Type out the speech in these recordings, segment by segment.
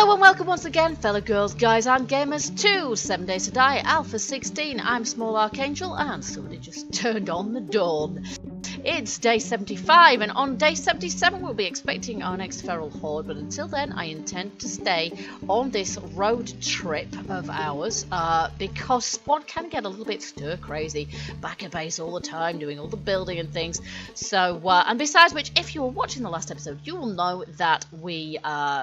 Hello and welcome once again, fellow girls, guys and gamers to 7 Days to Die Alpha 16. I'm Small Archangel and somebody just turned on the dawn. It's day 75 and on day 77 we'll be expecting our next feral horde, but until then I intend to stay on this road trip of ours because one can get a little bit stir crazy back at base all the time doing all the building and things. So and besides which, if you were watching the last episode you will know that we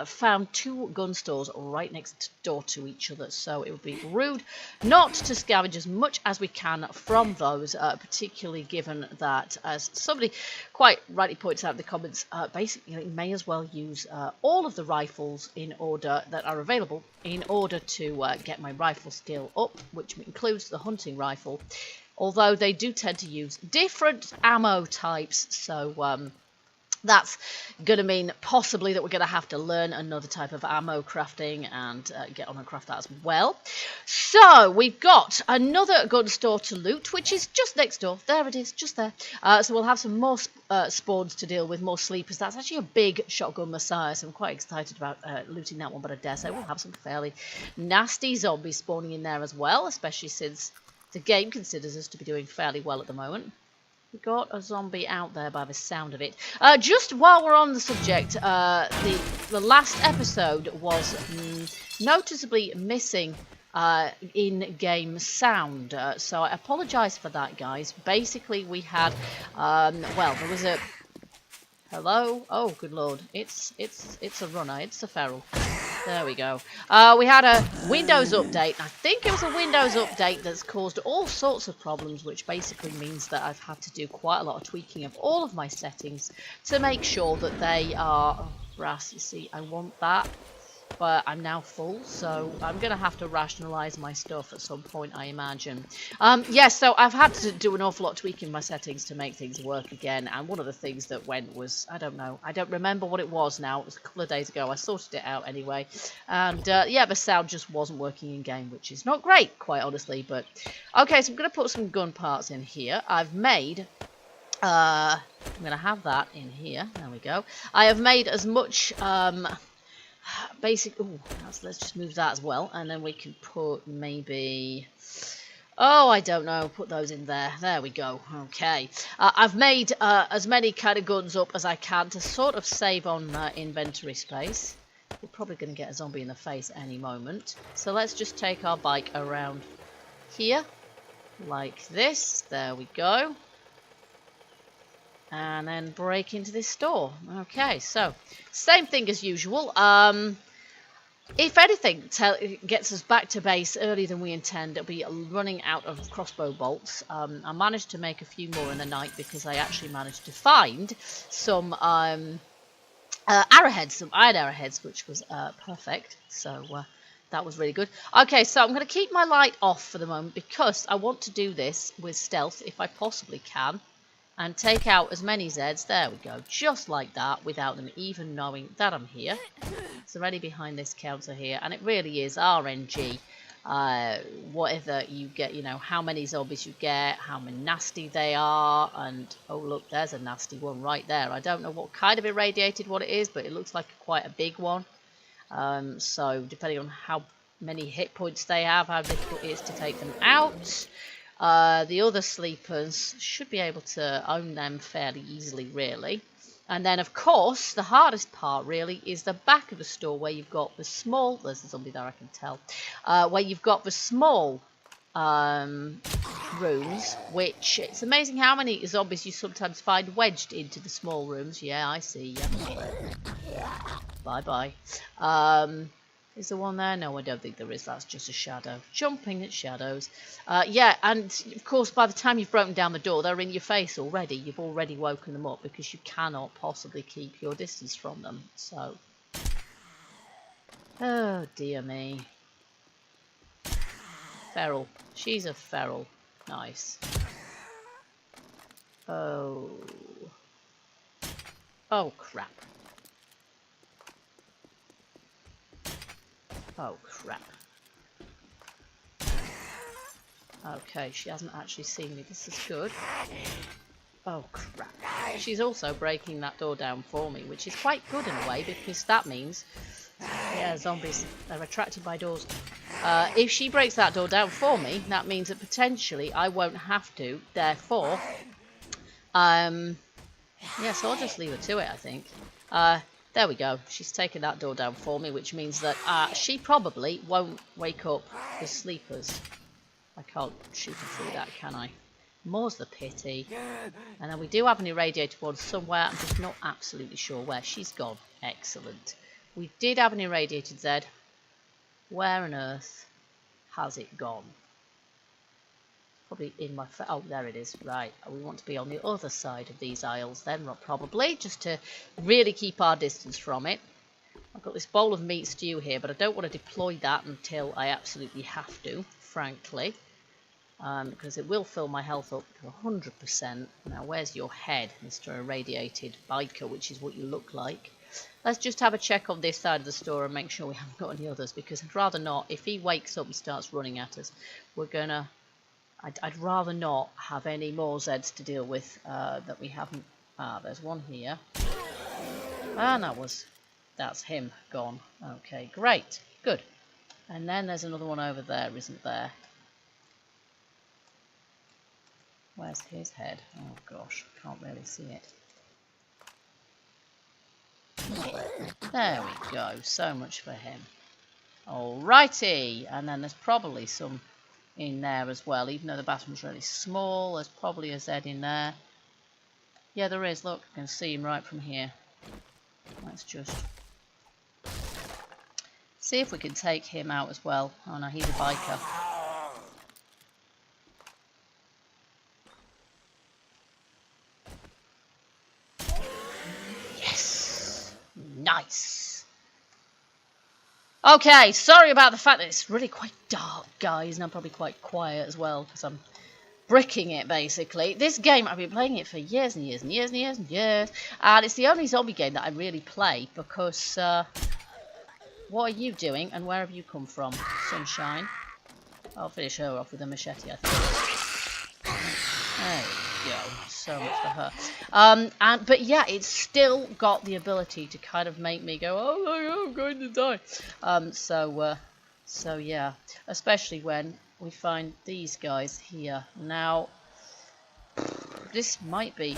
found two gun stores right next door to each other, so it would be rude not to scavenge as much as we can from those, particularly given that, as somebody quite rightly points out in the comments, basically you may as well use all of the rifles in order that are available in order to get my rifle skill up, which includes the hunting rifle, although they do tend to use different ammo types, so that's going to mean possibly that we're going to have to learn another type of ammo crafting and get on and craft that as well. So we've got another gun store to loot, which is just next door. There it is, just there. So we'll have some more spawns to deal with, more sleepers. That's actually a big shotgun messiah, so I'm quite excited about looting that one, but I dare say we'll have some fairly nasty zombies spawning in there as well, especially since the game considers us to be doing fairly well at the moment. We got a zombie out there by the sound of it. Just while we're on the subject, the last episode was noticeably missing in-game sound, so I apologise for that, guys. Basically, we had, well, there was a... Hello? Oh, good lord. It's a runner. It's a feral. There we go. We had a Windows update. I think it was a Windows update that's caused all sorts of problems, which basically means that I've had to do quite a lot of tweaking of all of my settings to make sure that they are... Oh, brass, you see, I want that. But I'm now full, so I'm going to have to rationalise my stuff at some point, I imagine. Yes, so I've had to do an awful lot of tweaking my settings to make things work again, and one of the things that went was, I don't know, I don't remember what it was now, it was a couple of days ago, I sorted it out anyway, and yeah, the sound just wasn't working in-game, which is not great, quite honestly, but... Okay, so I'm going to put some gun parts in here. I've made... I'm going to have that in here, there we go. I have made as much... basic... Ooh, let's just move that as well, and then we can put maybe... Oh, I don't know, put those in there. There we go. Okay. I've made as many kind of guns up as I can to sort of save on inventory space. We're probably going to get a zombie in the face any moment. So let's just take our bike around here, like this. There we go. And then break into this store. Okay, so same thing as usual. If anything gets us back to base earlier than we intend, it'll be running out of crossbow bolts. I managed to make a few more in the night because I actually managed to find some arrowheads, some iron arrowheads, which was perfect. So that was really good. Okay, so I'm going to keep my light off for the moment because I want to do this with stealth if I possibly can. And take out as many Zeds, there we go, just like that, without them even knowing that I'm here. It's already behind this counter here, and it really is RNG. Whatever you get, you know, how many zombies you get, how many nasty they are, and oh look, there's a nasty one right there. I don't know what kind of irradiated one it is, but it looks like quite a big one. So depending on how many hit points they have, how difficult it is to take them out. The other sleepers should be able to own them fairly easily, really. And then, of course, the hardest part, really, is the back of the store where you've got the small... There's a zombie there, I can tell. Where you've got the small rooms, which... It's amazing how many zombies you sometimes find wedged into the small rooms. Yeah, I see. Yeah. Bye-bye. Is there one there? No, I don't think there is. That's just a shadow. Jumping at shadows. Yeah, and of course, by the time you've broken down the door, they're in your face already. You've already woken them up because you cannot possibly keep your distance from them. So, oh dear me. Feral. She's a feral. Nice. Oh. Oh, crap. Oh, crap. Okay, she hasn't actually seen me. This is good. Oh, crap. She's also breaking that door down for me, which is quite good in a way, because that means Yeah, zombies. They're attracted by doors. If she breaks that door down for me, that means that potentially I won't have to. Therefore, yeah, so I'll just leave her to it, I think. There we go. She's taken that door down for me, which means that she probably won't wake up the sleepers. I can't shoot her through that, can I? More's the pity. And then we do have an irradiated one somewhere. I'm just not absolutely sure where. She's gone. Excellent. We did have an irradiated Zed. Where on earth has it gone? Probably in my... Oh, there it is. Right. We want to be on the other side of these aisles then, probably, just to really keep our distance from it. I've got this bowl of meat stew here, but I don't want to deploy that until I absolutely have to, frankly. Because it will fill my health up to 100%. Now, where's your head, Mr. Irradiated Biker, which is what you look like? Let's just have a check on this side of the store and make sure we haven't got any others, because I'd rather not. If he wakes up and starts running at us, we're gonna... I'd rather not have any more Zeds to deal with that we haven't... there's one here. And that's him gone. Okay, great. Good. And then there's another one over there, isn't there? Where's his head? Oh gosh, can't really see it. There we go. So much for him. Alrighty. And then there's probably some in there as well. Even though the bathroom's really small, there's probably a Zed in there. Yeah, there is. Look, I can see him right from here. Let's just see if we can take him out as well. Oh no, he's a biker. Nice. Okay, sorry about the fact that it's really quite dark, guys, and I'm probably quite quiet as well because I'm bricking it, basically. This game, I've been playing it for years and years and years and years and years, and it's the only zombie game that I really play because, what are you doing and where have you come from, Sunshine? I'll finish her off with a machete, I think. There we go. So much for her. But yeah, it's still got the ability to kind of make me go, oh my God, I'm going to die. So yeah, especially when we find these guys here. Now, this might be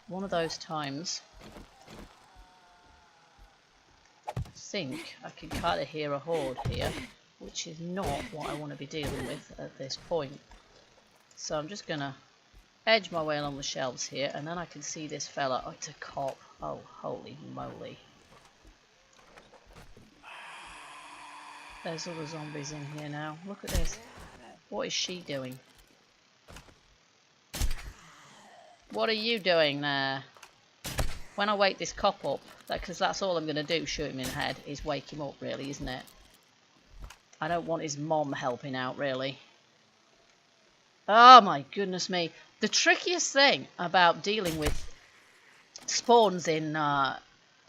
one of those times. I think I can kind of hear a horde here, which is not what I want to be dealing with at this point. So I'm just going to edge my way along the shelves here, and then I can see this fella. Oh, it's a cop. Oh, holy moly. There's other zombies in here now. Look at this. What is she doing? What are you doing there? When I wake this cop up, because that's all I'm going to do, shoot him in the head, is wake him up, really, isn't it? I don't want his mom helping out, really. Oh my goodness me. The trickiest thing about dealing with spawns in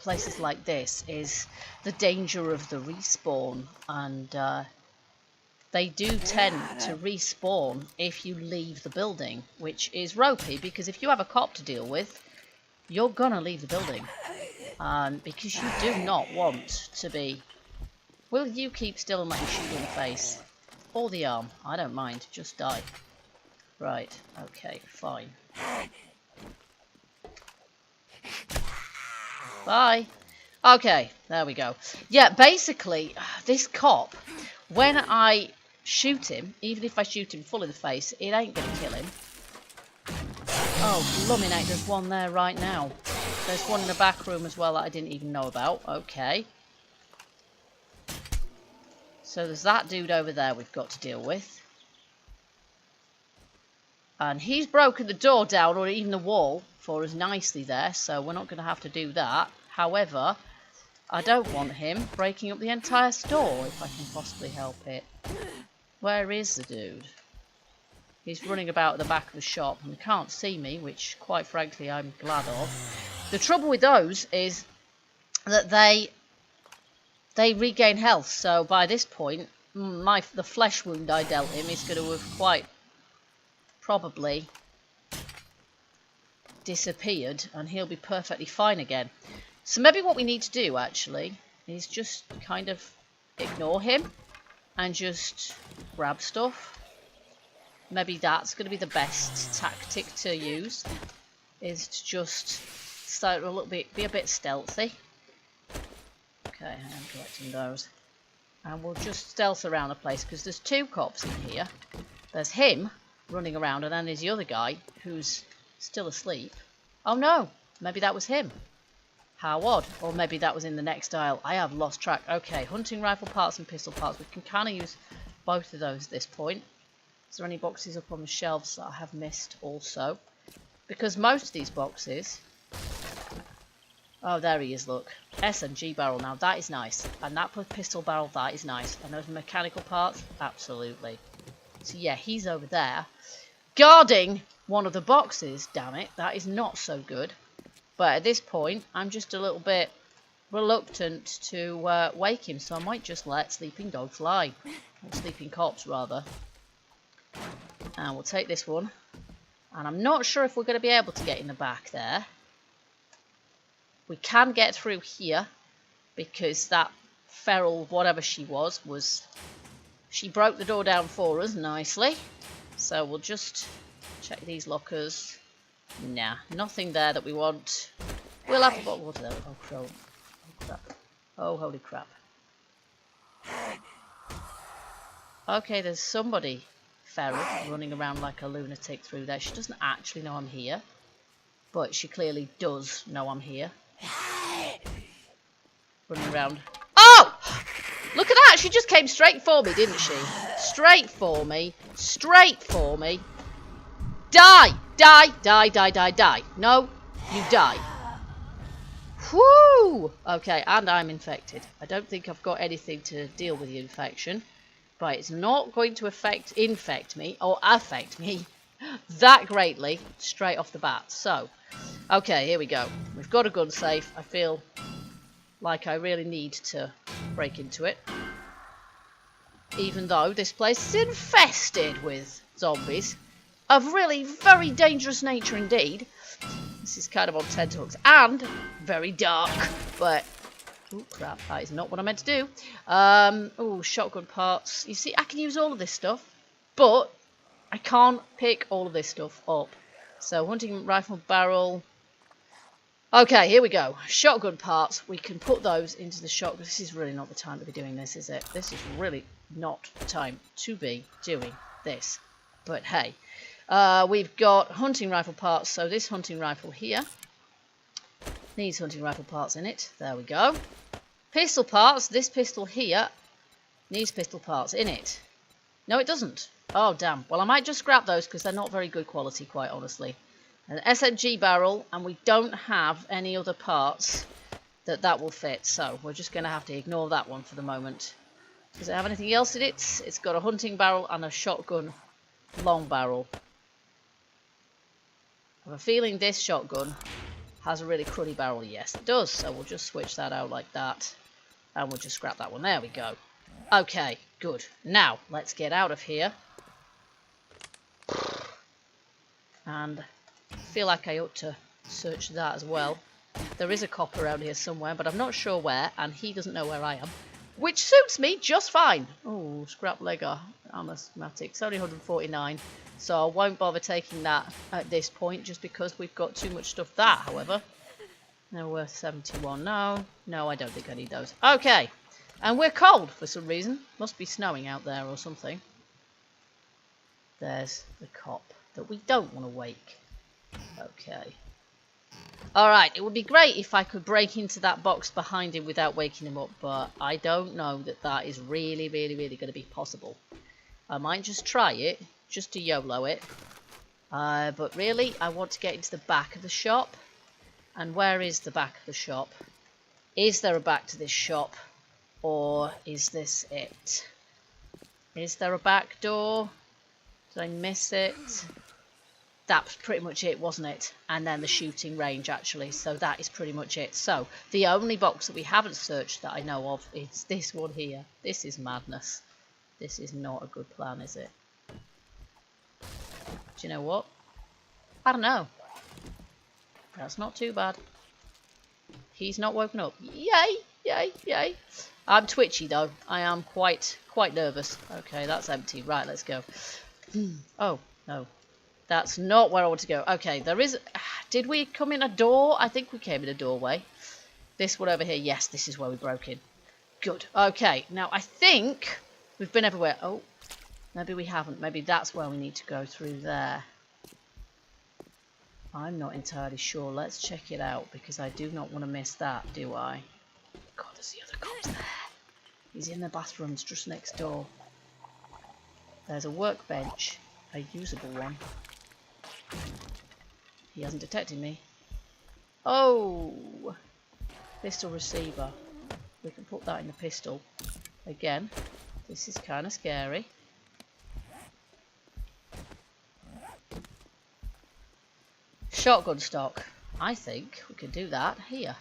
places like this is the danger of the respawn, and they do tend to respawn if you leave the building, which is ropey, because if you have a cop to deal with, you're gonna leave the building, because you do not want to be... Will you keep still and let me shoot you in the face? Or the arm, I don't mind, just die. Right, okay, fine. Bye. Okay, there we go. Yeah, basically, this cop, when I shoot him, even if I shoot him full in the face, it ain't going to kill him. Oh, blooming heck, there's one there right now. There's one in the back room as well that I didn't even know about. Okay. So there's that dude over there we've got to deal with. And he's broken the door down, or even the wall, for us nicely there, so we're not going to have to do that. However, I don't want him breaking up the entire store, if I can possibly help it. Where is the dude? He's running about at the back of the shop and can't see me, which, quite frankly, I'm glad of. The trouble with those is that they regain health, so by this point, the flesh wound I dealt him is going to have quite... probably disappeared, and he'll be perfectly fine again. So maybe what we need to do actually is just kind of ignore him and just grab stuff. Maybe that's going to be the best tactic to use, is to just start a little bit, be a bit stealthy. Okay, I'm collecting those. And we'll just stealth around the place, because there's 2 cops in here. There's him running around, and then there's the other guy who's still asleep. Oh no, maybe that was him. How odd. Or maybe that was in the next aisle. I have lost track. Okay, hunting rifle parts and pistol parts. We can kind of use both of those at this point. Is there any boxes up on the shelves that I have missed also? Because most of these boxes... Oh, there he is, look. SMG barrel now, that is nice. And that pistol barrel, that is nice. And those mechanical parts, absolutely. So yeah, he's over there. Guarding one of the boxes, damn it. That is not so good. But at this point, I'm just a little bit reluctant to wake him. So I might just let sleeping dogs lie. Or sleeping cops, rather. And we'll take this one. And I'm not sure if we're going to be able to get in the back there. We can get through here, because that feral, whatever she was, she broke the door down for us nicely. So we'll just check these lockers. Nah, nothing there that we want. We'll have a bottle of water there. Oh, crap. Oh, crap. Oh, holy crap. Okay, there's somebody feral running around like a lunatic through there. She doesn't actually know I'm here, but she clearly does know I'm here. Running around. Oh! Look at that! She just came straight for me, didn't she? Straight for me. Straight for me. Die! Die! Die! Die! Die! Die! No, you die. Whoo! Okay, and I'm infected. I don't think I've got anything to deal with the infection. But it's not going to infect me that greatly straight off the bat. So, okay, here we go. We've got a gun safe. I feel like I really need to break into it. Even though this place is infested with zombies of really very dangerous nature indeed. This is kind of on tenterhooks and very dark, but... Oh crap, that is not what I meant to do. Oh, shotgun parts. You see, I can use all of this stuff, but I can't pick all of this stuff up. So, hunting rifle barrel. Okay, here we go. Shotgun parts. We can put those into the shotgun. This is really not the time to be doing this, is it? This is really not the time to be doing this. But hey, we've got hunting rifle parts. So this hunting rifle here needs hunting rifle parts in it. There we go. Pistol parts. This pistol here needs pistol parts in it. No, it doesn't. Oh, damn. Well, I might just scrap those because they're not very good quality, quite honestly. An SMG barrel, and we don't have any other parts that will fit. So we're just going to have to ignore that one for the moment. Does it have anything else in it? It's got a hunting barrel and a shotgun long barrel. I have a feeling this shotgun has a really cruddy barrel. Yes, it does. So we'll just switch that out like that. And we'll just scrap that one. There we go. Okay, good. Now, let's get out of here. And I feel like I ought to search that as well. There is a cop around here somewhere, but I'm not sure where. And he doesn't know where I am. Which suits me just fine. Oh, scrap Lego Armorsmatic. It's only 149. So I won't bother taking that at this point, just because we've got too much stuff. That, however, they're worth 71. No, I don't think I need those. Okay, and we're cold for some reason. Must be snowing out there or something. There's the cop that we don't want to wake. Okay. Alright, it would be great if I could break into that box behind him without waking him up, but I don't know that that is really going to be possible. I might just try it, just to YOLO it. But really, I want to get into the back of the shop. And where is the back of the shop? Is there a back to this shop? Or is this it? Is there a back door? Did I miss it? That's pretty much it, wasn't it? And then the shooting range, actually. So that is pretty much it. So the only box that we haven't searched that I know of is this one here. This is madness. This is not a good plan, is it? Do you know what? I don't know. That's not too bad. He's not woken up. Yay! yay, yay. I'm twitchy though. I am quite nervous. Okay, that's empty. Right, let's go. Oh, no. That's not where I want to go. Okay, there is... Did we come in a door? I think we came in a doorway. This one over here. Yes, this is where we broke in. Good. Okay, now I think we've been everywhere. Oh, maybe we haven't. Maybe that's where we need to go through there. I'm not entirely sure. Let's check it out because I do not want to miss that, do I? God, there's the other cop there. He's in the bathrooms just next door. There's a workbench, a usable one. He hasn't detected me. Oh! Pistol receiver. We can put that in the pistol. Again, this is kind of scary. Shotgun stock. I think we can do that here.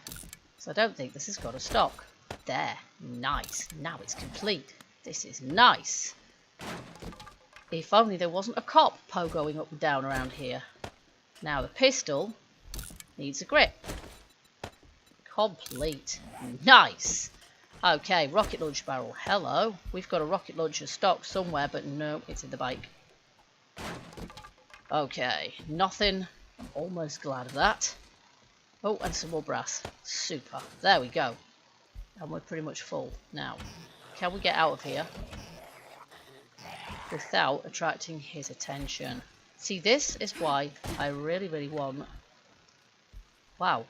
So I don't think this has got a stock. There. Nice. Now it's complete. This is nice. If only there wasn't a cop pogoing up and down around here. Now the pistol needs a grip. Complete. Nice. Okay, rocket launch barrel. Hello. We've got a rocket launcher stock somewhere, but no, it's in the bike. Okay, nothing. I'm almost glad of that. Oh, and some more brass. Super. There we go. And we're pretty much full. Now, can we get out of here without attracting his attention? See, this is why I really want... Wow.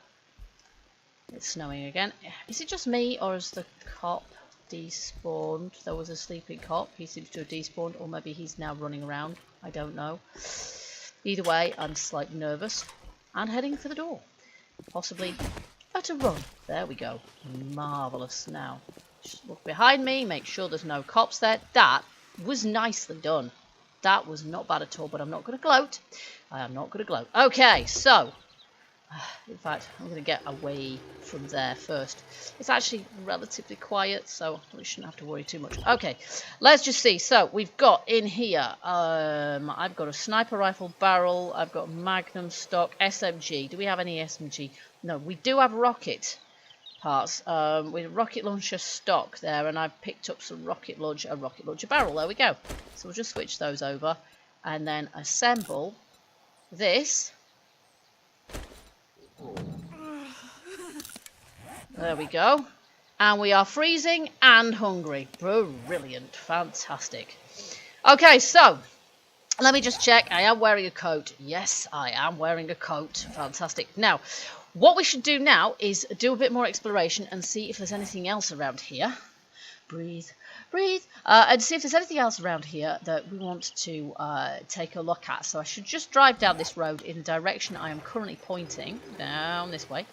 It's snowing again. Is it just me, or is the cop despawned? There was a sleeping cop. He seems to have despawned, or maybe he's now running around. I don't know. Either way, I'm slightly nervous and heading for the door. Possibly at a run. There we go. Marvellous. Now, just look behind me, make sure there's no cops there. That was nicely done. That was not bad at all, but I'm not going to gloat. I am not going to gloat. Okay, so... In fact, I'm going to get away from there first. It's actually relatively quiet, so we shouldn't have to worry too much. Okay, let's just see. So we've got in here, I've got a sniper rifle barrel, I've got magnum stock, SMG. Do we have any SMG? No, we do have rocket parts. With rocket launcher stock there, and I've picked up some rocket launcher barrel. There we go. So we'll just switch those over and then assemble this. There we go. And we are freezing and hungry. Brilliant. Fantastic. Okay, so let me just check. I am wearing a coat. Yes, I am wearing a coat. Fantastic. Now, what we should do now is do a bit more exploration and see if there's anything else around here. Breathe. Breathe. And see if there's anything else around here that we want to take a look at. So I should just drive down this road in the direction I am currently pointing. Down this way.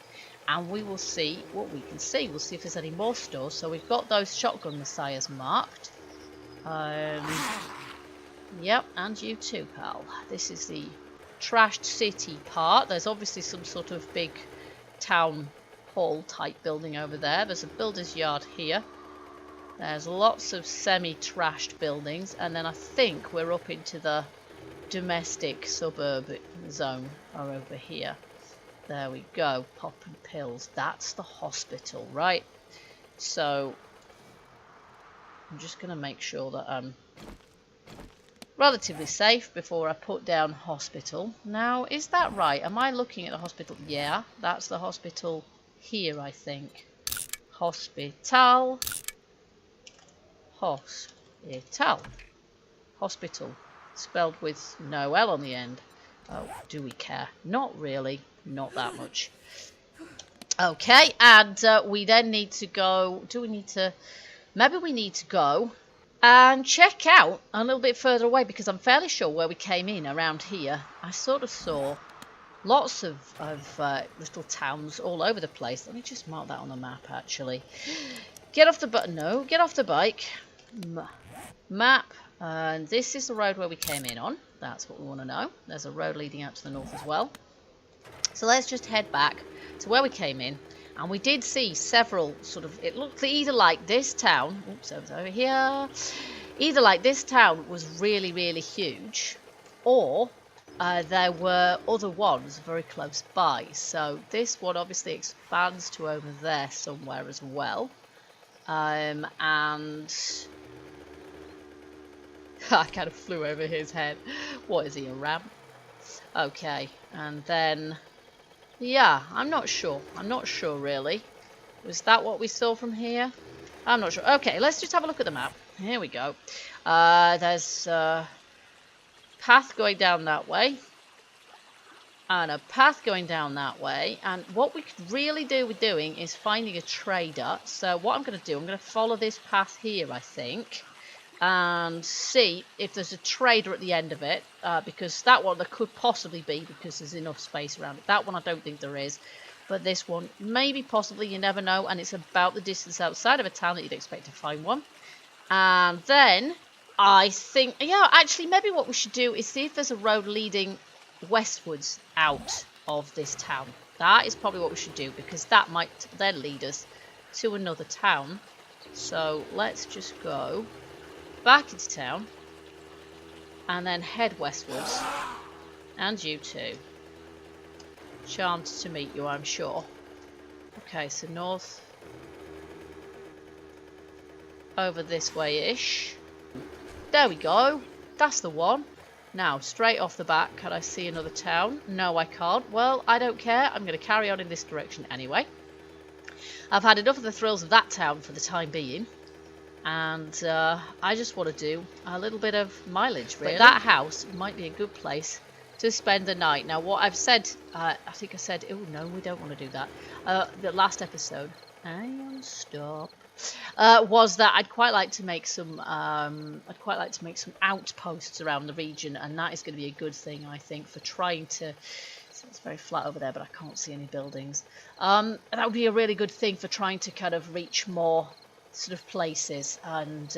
And we will see what we can see. We'll see if there's any more stores. So we've got those shotgun messiahs marked. Yep, and you too, pal. This is the trashed city part. There's obviously some sort of big town hall type building over there. There's a builder's yard here. There's lots of semi-trashed buildings. And then I think we're up into the domestic suburb zone or over here. There we go, popping pills. That's the hospital, right? So, I'm just going to make sure that I'm relatively safe before I put down hospital. Now, is that right? Am I looking at the hospital? Yeah, that's the hospital here, I think. Hospital. Hospital. Hospital. Spelled with no L on the end. Oh, do we care? Not really. Not that much. Okay, and we then need to go... Do we need to... Maybe we need to go and check out a little bit further away, because I'm fairly sure where we came in around here, I sort of saw lots of little towns all over the place. Let me just mark that on the map, actually. Get off the... No, get off the bike. Map. And this is the road where we came in on. That's what we want to know. There's a road leading out to the north as well. So let's just head back to where we came in. And we did see several sort of... It looked either like this town... Oops, over here. Either like this town was really, really huge. Or there were other ones very close by. So this one obviously expands to over there somewhere as well. And I kind of flew over his head. What is he, a ram? Okay, and then, yeah, I'm not sure. I'm not sure really. Was that what we saw from here? I'm not sure. Okay, let's just have a look at the map. Here we go. There's a path going down that way. And a path going down that way. And what we could really do with doing is finding a trader. So what I'm going to do, I'm going to follow this path here, I think. And see if there's a trader at the end of it. Because that one there could possibly be, because there's enough space around it. That one I don't think there is. But this one, maybe, possibly, you never know. And it's about the distance outside of a town that you'd expect to find one. And then, I think, yeah, actually, maybe what we should do is see if there's a road leading westwards out of this town. That is probably what we should do, because that might then lead us to another town. So, let's just go back into town. And then head westwards. And you too. Charmed to meet you, I'm sure. Okay, so north over this way-ish. There we go. That's the one. Now, straight off the bat, can I see another town? No, I can't. Well, I don't care. I'm going to carry on in this direction anyway. I've had enough of the thrills of that town for the time being. And I just want to do a little bit of mileage, really. But that house might be a good place to spend the night. Now, what I've said, I think I said, oh no, we don't want to do that. The last episode, stop, was that I'd quite like to make some, outposts around the region, and that is going to be a good thing, I think, for trying to. So it's very flat over there, but I can't see any buildings. That would be a really good thing for trying to kind of reach more sort of places, and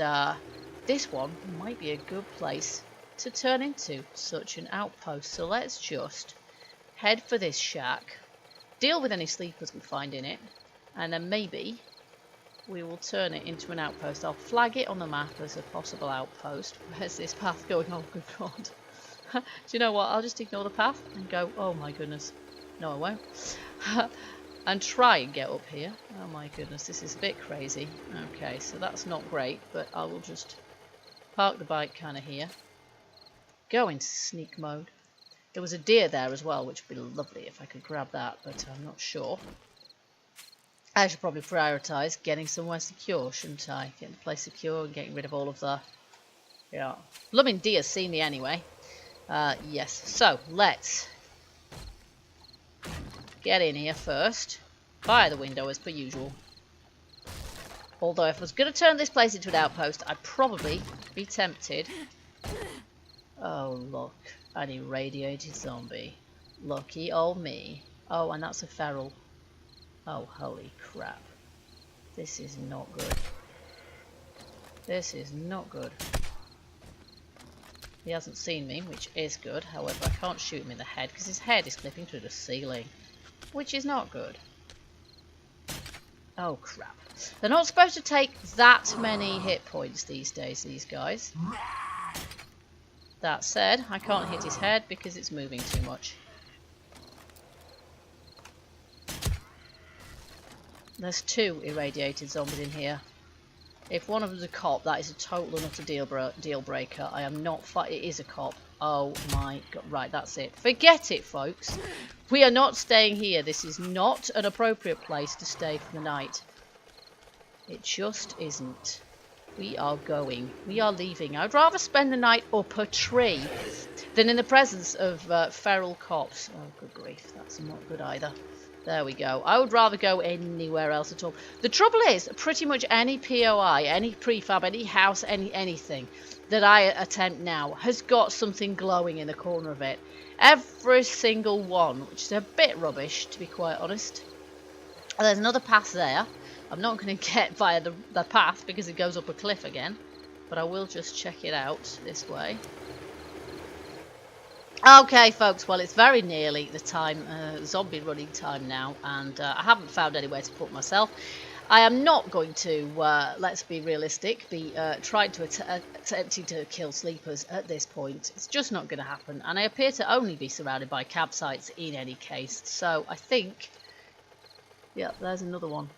this one might be a good place to turn into such an outpost. So let's just head for this shack, deal with any sleepers we find in it, and then maybe we will turn it into an outpost. I'll flag it on the map as a possible outpost. Where's this path going? Oh good god. Do you know what, I'll just ignore the path and go, oh my goodness, no I won't. And try and get up here. Oh my goodness, this is a bit crazy. Okay, so that's not great, but I will just park the bike kind of here. Go into sneak mode. There was a deer there as well, which would be lovely if I could grab that, but I'm not sure. I should probably prioritise getting somewhere secure, shouldn't I? Getting the place secure and getting rid of all of the... Yeah. Blooming deer see me anyway. Yes, so let's get in here first. By the window as per usual. Although if I was going to turn this place into an outpost, I'd probably be tempted... Oh, look. An irradiated zombie. Lucky old me. Oh, and that's a feral. Oh, holy crap. This is not good. This is not good. He hasn't seen me, which is good. However, I can't shoot him in the head because his head is clipping through the ceiling. Which is not good. Oh, crap. They're not supposed to take that many hit points these days, these guys. That said, I can't hit his head because it's moving too much. There's 2 irradiated zombies in here. If one of them's a cop, that is a total and utter deal breaker. I am not it is a cop. Oh my god. Right, that's it. Forget it, folks. We are not staying here. This is not an appropriate place to stay for the night. It just isn't. We are going. We are leaving. I'd rather spend the night up a tree than in the presence of feral cops. Oh, good grief. That's not good either. There we go. I would rather go anywhere else at all. The trouble is, pretty much any POI, any prefab, any house, anything that I attempt now has got something glowing in the corner of it. Every single one, which is a bit rubbish, to be quite honest. There's another path there. I'm not going to get via the path because it goes up a cliff again. But I will just check it out this way. Okay, folks, well, it's very nearly the time, zombie running time now. And I haven't found anywhere to put myself. I am not going to, let's be realistic, be trying to attempting to kill sleepers at this point. It's just not going to happen, and I appear to only be surrounded by campsites in any case. So I think, yeah, there's another one.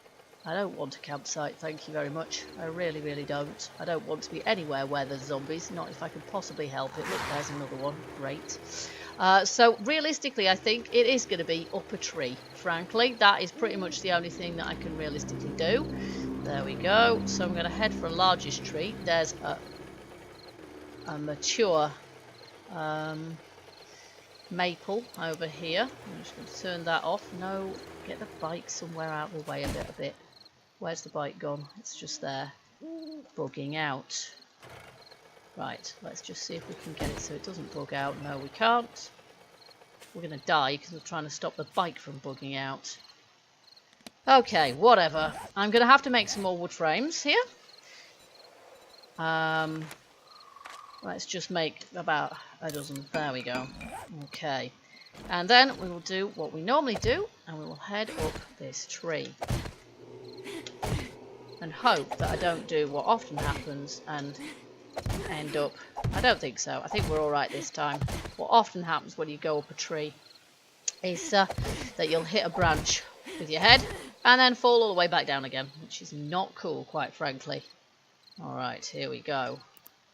I don't want a campsite, thank you very much. I really, really don't. I don't want to be anywhere where there's zombies, not if I can possibly help it. Look, there's another one. Great. So realistically, I think it is going to be up a tree, frankly. That is pretty much the only thing that I can realistically do. There we go. So I'm going to head for a largest tree. There's a mature maple over here. I'm just going to turn that off. No, get the bike somewhere out of the way a little bit. Where's the bike gone? It's just there, bugging out. Right, let's just see if we can get it so it doesn't bug out. No, we can't. We're going to die because we're trying to stop the bike from bugging out. Okay, whatever. I'm going to have to make some more wood frames here. Let's just make about a dozen. There we go. Okay. And then we will do what we normally do, and we will head up this tree. And hope that I don't do what often happens and end up... I don't think so. I think we're alright this time. What often happens when you go up a tree is that you'll hit a branch with your head and then fall all the way back down again, which is not cool, quite frankly. Alright, here we go.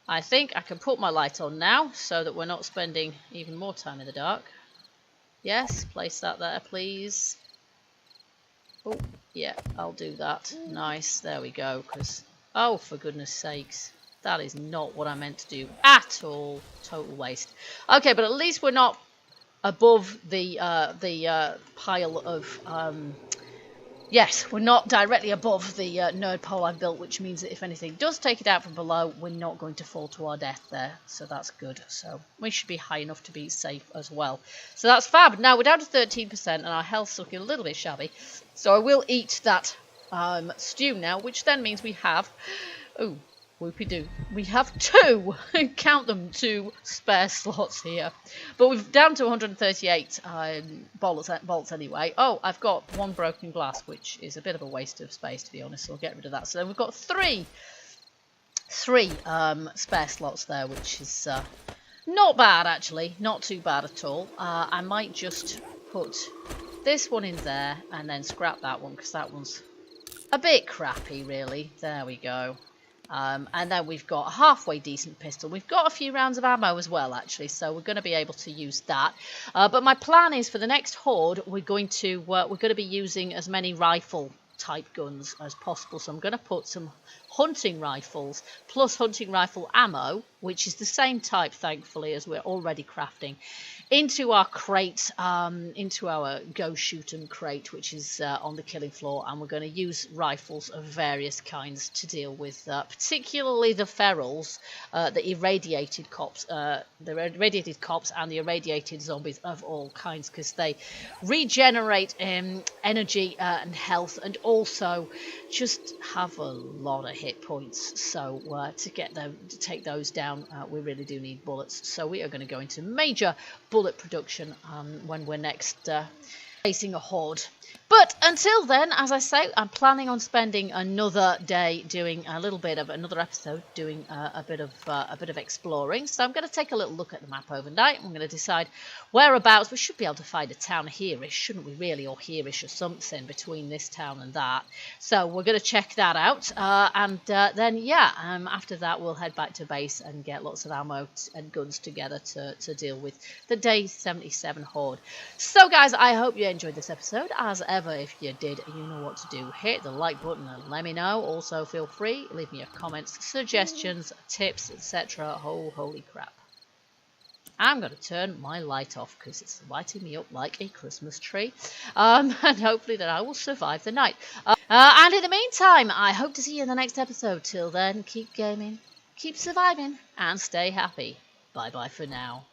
I think I can put my light on now so that we're not spending even more time in the dark. Yes, place that there, please. Oh, yeah, I'll do that. Nice, there we go. Because, oh, for goodness sakes, that is not what I meant to do at all. Total waste. Okay, but at least we're not above the pile of... yes, we're not directly above the nerd pole I've built, which means that if anything does take it out from below, we're not going to fall to our death there. So that's good. So we should be high enough to be safe as well. So that's fab. Now we're down to 13% and our health's looking a little bit shabby. So I will eat that stew now, which then means we have... Oh, whoopie-doo. We have two, count them, 2 spare slots here. But we're down to 138 bolts anyway. Oh, I've got 1 broken glass, which is a bit of a waste of space, to be honest, so I'll get rid of that. So then we've got three spare slots there, which is not bad, actually. Not too bad at all. I might just put this one in there and then scrap that one, because that one's a bit crappy, really. There we go. And then we've got a halfway decent pistol. We've got a few rounds of ammo as well, actually, so we're going to be able to use that. But my plan is for the next horde, we're going to be using as many rifle type guns as possible. So I'm going to put some hunting rifles plus hunting rifle ammo, which is the same type, thankfully, as we're already crafting, into our crate, into our go shoot 'em crate, which is on the killing floor, and we're going to use rifles of various kinds to deal with particularly the ferals, the irradiated cops and the irradiated zombies of all kinds, because they regenerate energy and health, and also just have a lot of hit points. So to take those down, we really do need bullets. So we are going to go into major bullet production when we're next facing a horde. But until then, as I say, I'm planning on spending another day doing another episode doing a bit of exploring. So I'm going to take a little look at the map overnight. I'm going to decide whereabouts. We should be able to find a town here-ish, shouldn't we, really, or here-ish or something between this town and that. So we're going to check that out, and then yeah, after that we'll head back to base and get lots of ammo and guns together to deal with the Day 77 horde. So guys, I hope you enjoyed this episode. As ever, if you did, you know what to do. Hit the like button and let me know. Also, feel free, leave me your comments, suggestions, tips, etc. Oh, holy crap. I'm going to turn my light off because it's lighting me up like a Christmas tree. And hopefully that I will survive the night. And in the meantime, I hope to see you in the next episode. Till then, keep gaming, keep surviving, and stay happy. Bye-bye for now.